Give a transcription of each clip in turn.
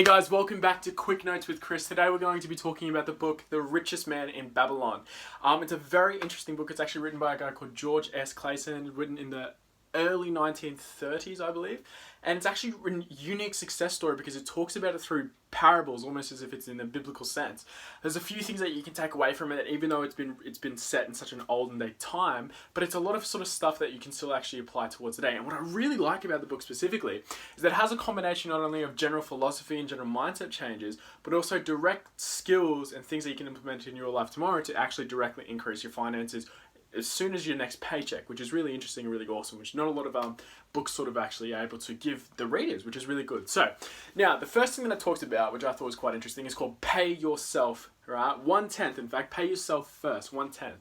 Hey guys, welcome back to Quick Notes with Chris. Today we're going to be talking about the book, The Richest Man in Babylon. It's a very interesting book. It's actually written by a guy called George S. Clason, written in the early 1930s, I believe. And it's actually a unique success story because it talks about it through parables, almost as if it's in the biblical sense. There's a few things that you can take away from it, even though it's been set in such an olden day time, but it's a lot of sort of stuff that you can still actually apply towards today. And what I really like about the book specifically is that it has a combination not only of general philosophy and general mindset changes, but also direct skills and things that you can implement in your life tomorrow to actually directly increase your finances as soon as your next paycheck, which is really interesting and really awesome, which not a lot of books sort of actually are able to give the readers, which is really good. So now the first thing that I talked about, which I thought was quite interesting, is called pay yourself, right? 1/10, in fact, pay yourself first, 1/10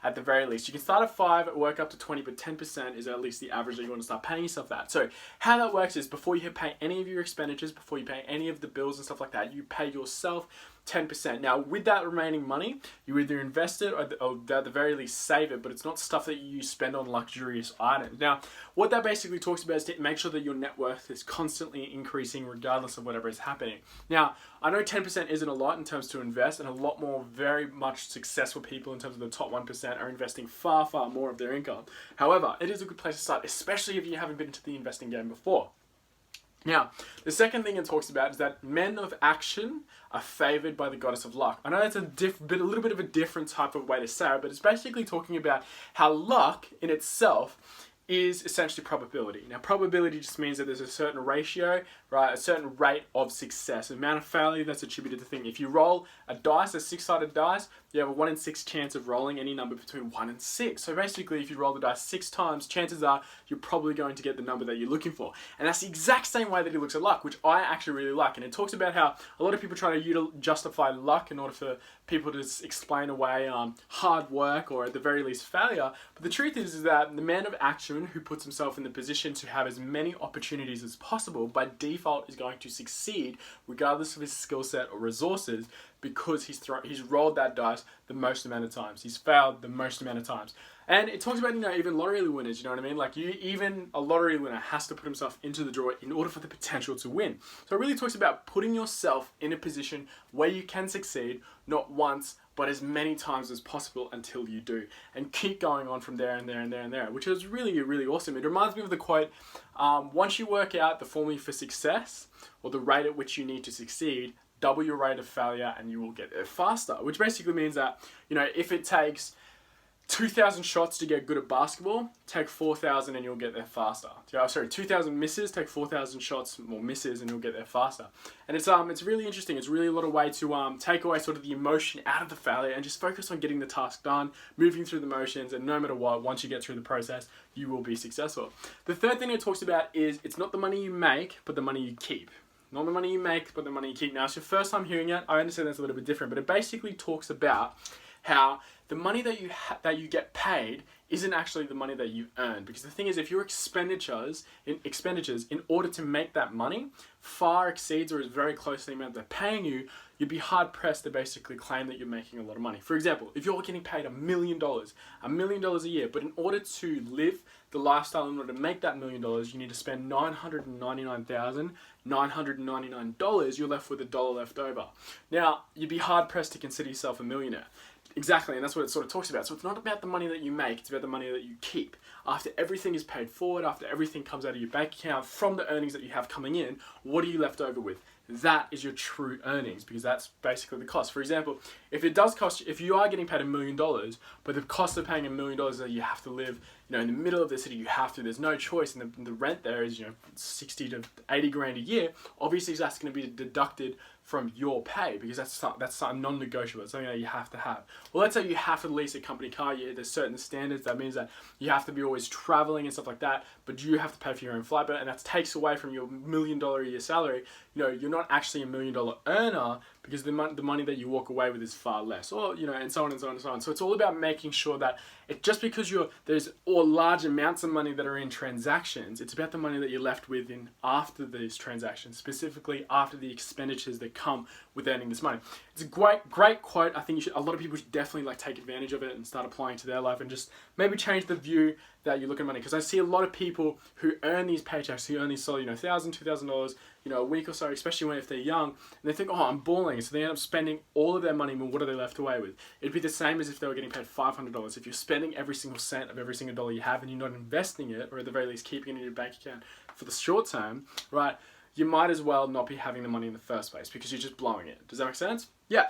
at the very least. You can start at 5, work up to 20, but 10% is at least the average that you want to start paying yourself that. So how that works is before you pay any of your expenditures, before you pay any of the bills and stuff like that, you pay yourself 10%. Now, with that remaining money, you either invest it or at the very least save it, but it's not stuff that you spend on luxurious items. Now, what that basically talks about is to make sure that your net worth is constantly increasing regardless of whatever is happening. Now, I know 10% isn't a lot in terms to invest, and a lot more very much successful people in terms of the top 1% are investing far, far more of their income. However, it is a good place to start, especially if you haven't been into the investing game before. Now, the second thing it talks about is that men of action are favored by the goddess of luck. I know that's a little bit of a different type of way to say it, but it's basically talking about how luck in itself is essentially probability. Now, probability just means that there's a certain ratio, right? A certain rate of success, the amount of failure that's attributed to the thing. If you roll a dice, a 6-sided dice, you have a 1 in 6 chance of rolling any number between 1 and 6. So basically, if you roll the dice 6 times, chances are you're probably going to get the number that you're looking for. And that's the exact same way that he looks at luck, which I actually really like. And it talks about how a lot of people try to justify luck in order for people to explain away hard work or at the very least failure. But the truth is that the man of action who puts himself in the position to have as many opportunities as possible by default is going to succeed regardless of his skill set or resources, because he's rolled that dice the most amount of times. He's failed the most amount of times. And it talks about, even lottery winners, you know what I mean? Like, even a lottery winner has to put himself into the draw in order for the potential to win. So it really talks about putting yourself in a position where you can succeed, not once, but as many times as possible until you do. And keep going on from there and there and there and there, which is really, really awesome. It reminds me of the quote, once you work out the formula for success, or the rate at which you need to succeed, double your rate of failure and you will get there faster. Which basically means that, if it takes 2,000 shots to get good at basketball, take 4,000 and you'll get there faster. 2,000 misses, take 4,000 shots more misses and you'll get there faster. And it's really interesting. It's really a lot of way to take away sort of the emotion out of the failure and just focus on getting the task done, moving through the motions, and no matter what, once you get through the process, you will be successful. The third thing it talks about is it's not the money you make, but the money you keep. Not the money you make, but the money you keep. Now, it's your first time hearing it. I understand that's a little bit different, but it basically talks about how the money that you get paid isn't actually the money that you earn. Because the thing is, if your expenditures in order to make that money far exceeds or is very close to the amount they're paying you, you'd be hard pressed to basically claim that you're making a lot of money. For example, if you're getting paid $1 million a year, but in order to live the lifestyle, in order to make that $1 million, you need to spend $999,999, you're left with $1 left over. Now, you'd be hard pressed to consider yourself a millionaire. Exactly, and that's what it sort of talks about. So it's not about the money that you make, it's about the money that you keep. After everything is paid forward, after everything comes out of your bank account, from the earnings that you have coming in, what are you left over with? That is your true earnings, because that's basically the cost. For example, if you are getting paid $1 million, but the cost of paying $1 million is that you have to live, in the middle of the city, there's no choice, and the rent there is, 60 to 80 grand a year, obviously that's going to be deducted from your pay, because that's something non-negotiable. It's something that you have to have. Well, let's say you have to lease a company car. There's certain standards. That means that you have to be always traveling and stuff like that, but you have to pay for your own flight bill, and that takes away from your $1 million a year salary. You're not actually a $1 million earner, because the money that you walk away with is far less, or and so on and so on and so on. So it's all about making sure that just because there's large amounts of money that are in transactions, it's about the money that you're left with after these transactions, specifically after the expenditures that come with earning this money. It's a great quote. I think a lot of people should definitely take advantage of it and start applying to their life, and just maybe change the view that you look at money. Because I see a lot of people who earn these paychecks, who earn these solid, $1,000, $2,000, a week or so, especially if they're young, and they think, oh, I'm balling. So they end up spending all of their money, but what are they left away with? It'd be the same as if they were getting paid $500. If you're spending every single cent of every single dollar you have and you're not investing it, or at the very least keeping it in your bank account for the short term, right, you might as well not be having the money in the first place because you're just blowing it. Does that make sense? Yeah.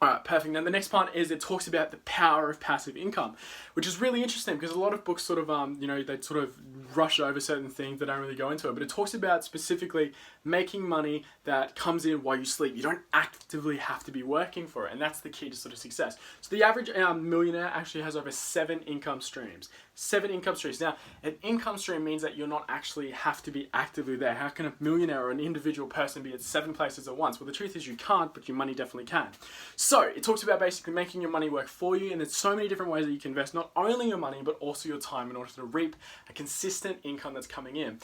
Alright, perfect. Now the next part is it talks about the power of passive income, which is really interesting because a lot of books sort of, they sort of rush over certain things that don't really go into it, but it talks about specifically making money that comes in while you sleep. You don't actively have to be working for it, and that's the key to sort of success. So the average millionaire actually has over 7 income streams. 7 income streams. Now, an income stream means that you're not actually have to be actively there. How can a millionaire or an individual person be at 7 places at once? Well, the truth is you can't, but your money definitely can. So it talks about basically making your money work for you, and there's so many different ways that you can invest not only your money, but also your time in order to reap a consistent income that's coming in.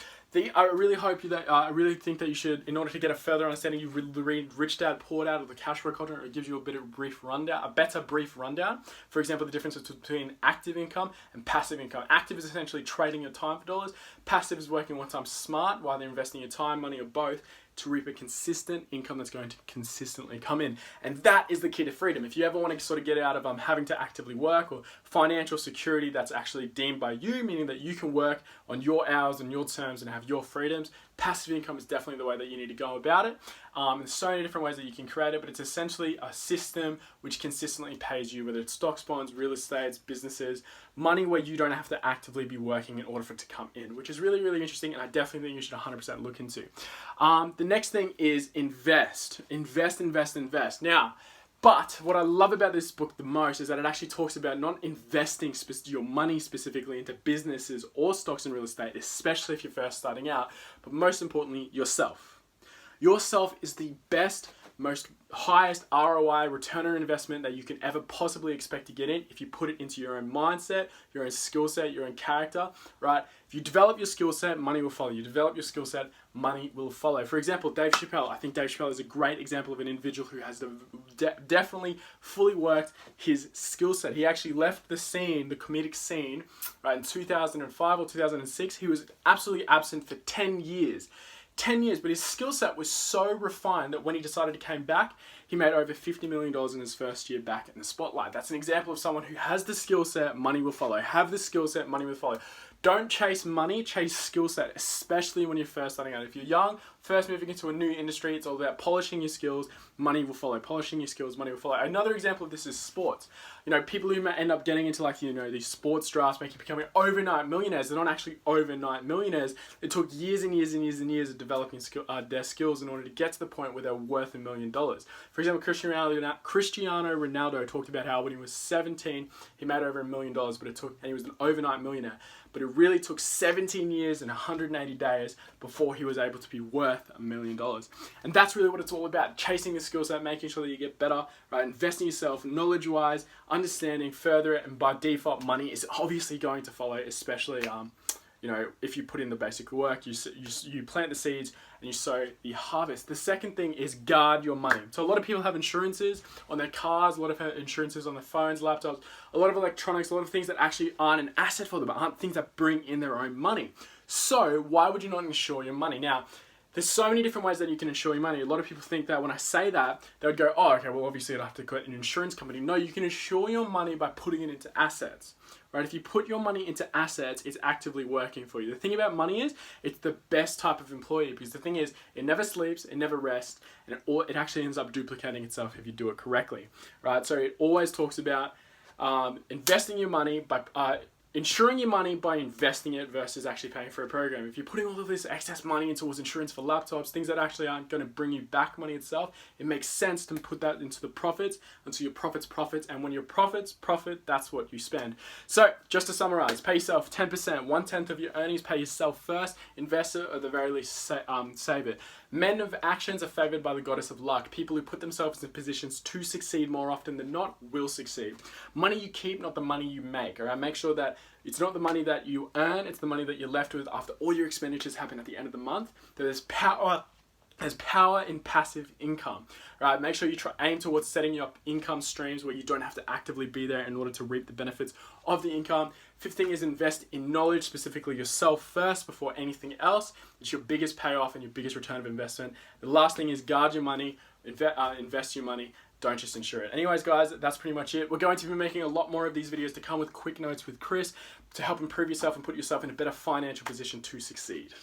I really think that you should, in order to get a further understanding, you read Rich Dad, Poor Dad, or the Cash Flow Quadrant. It gives you a better brief rundown. For example, the differences between active income and passive income. Active is essentially trading your time for dollars. Passive is working one time smart, while they're investing your time, money, or both to reap a consistent income that's going to consistently come in. And that is the key to freedom. If you ever want to sort of get out of having to actively work, or financial security that's actually deemed by you, meaning that you can work on your hours and your terms and have your freedoms, passive income is definitely the way that you need to go about it. There's so many different ways that you can create it, but it's essentially a system which consistently pays you, whether it's stocks, bonds, real estate, businesses, money where you don't have to actively be working in order for it to come in, which is really, really interesting, and I definitely think you should 100% look into. The next thing is invest. Invest. Now, but what I love about this book the most is that it actually talks about not investing your money specifically into businesses or stocks and real estate, especially if you're first starting out, but most importantly, yourself. Yourself is the best, most highest ROI, return on investment that you can ever possibly expect to get in if you put it into your own mindset, your own skill set, your own character, right? If you develop your skill set, money will follow. You develop your skill set, money will follow. For example, Dave Chappelle. I think Dave Chappelle is a great example of an individual who has definitely fully worked his skill set. He actually left the scene, the comedic scene, right, in 2005 or 2006. He was absolutely absent for 10 years. 10 years, but his skill set was so refined that when he decided to come back, he made over $50 million in his first year back in the spotlight. That's an example of someone who has the skill set, money will follow. Have the skill set, money will follow. Don't chase money, chase skill set, especially when you're first starting out. If you're young, first moving into a new industry, it's all about polishing your skills, money will follow. Polishing your skills, money will follow. Another example of this is sports. People who may end up getting into these sports drafts, becoming overnight millionaires. They're not actually overnight millionaires. It took years and years and years and years of developing their skills in order to get to the point where they're worth $1 million. For example, Cristiano Ronaldo talked about how when he was 17, he made over $1 million, and he was an overnight millionaire. But it really took 17 years and 180 days before he was able to be worth $1 million. And that's really what it's all about. Chasing the skill set, making sure that you get better, right? Investing yourself knowledge-wise, understanding further, and by default, money is obviously going to follow, especially if you put in the basic work, you plant the seeds and you sow the harvest. The second thing is guard your money. So a lot of people have insurances on their cars, a lot of insurances on their phones, laptops, a lot of electronics, a lot of things that actually aren't an asset for them, but aren't things that bring in their own money. So why would you not insure your money? Now, there's so many different ways that you can insure your money. A lot of people think that when I say that, they would go, oh, okay, well, obviously I'd have to get an insurance company. No, you can insure your money by putting it into assets, right? If you put your money into assets, it's actively working for you. The thing about money is, it's the best type of employee, because the thing is, it never sleeps, it never rests, and it actually ends up duplicating itself if you do it correctly, right? So it always talks about investing your money by insuring your money by investing it versus actually paying for a program. If you're putting all of this excess money into insurance for laptops, things that actually aren't going to bring you back money itself, it makes sense to put that into the profits, into your profits, and when your profits profit, that's what you spend. So just to summarize, pay yourself 10%, 1/10 of your earnings, pay yourself first, invest it, or at the very least save it. Men of actions are favored by the goddess of luck. People who put themselves in positions to succeed more often than not will succeed. Money you keep, not the money you make. All right, make sure that it's not the money that you earn, it's the money that you're left with after all your expenditures happen at the end of the month. There's power There's power in passive income, right? Make sure you aim towards setting up income streams where you don't have to actively be there in order to reap the benefits of the income. Fifth thing is invest in knowledge, specifically yourself first before anything else. It's your biggest payoff and your biggest return of investment. The last thing is guard your money, invest your money. Don't just insure it. Anyways, guys, that's pretty much it. We're going to be making a lot more of these videos to come with quick notes with Chris to help improve yourself and put yourself in a better financial position to succeed.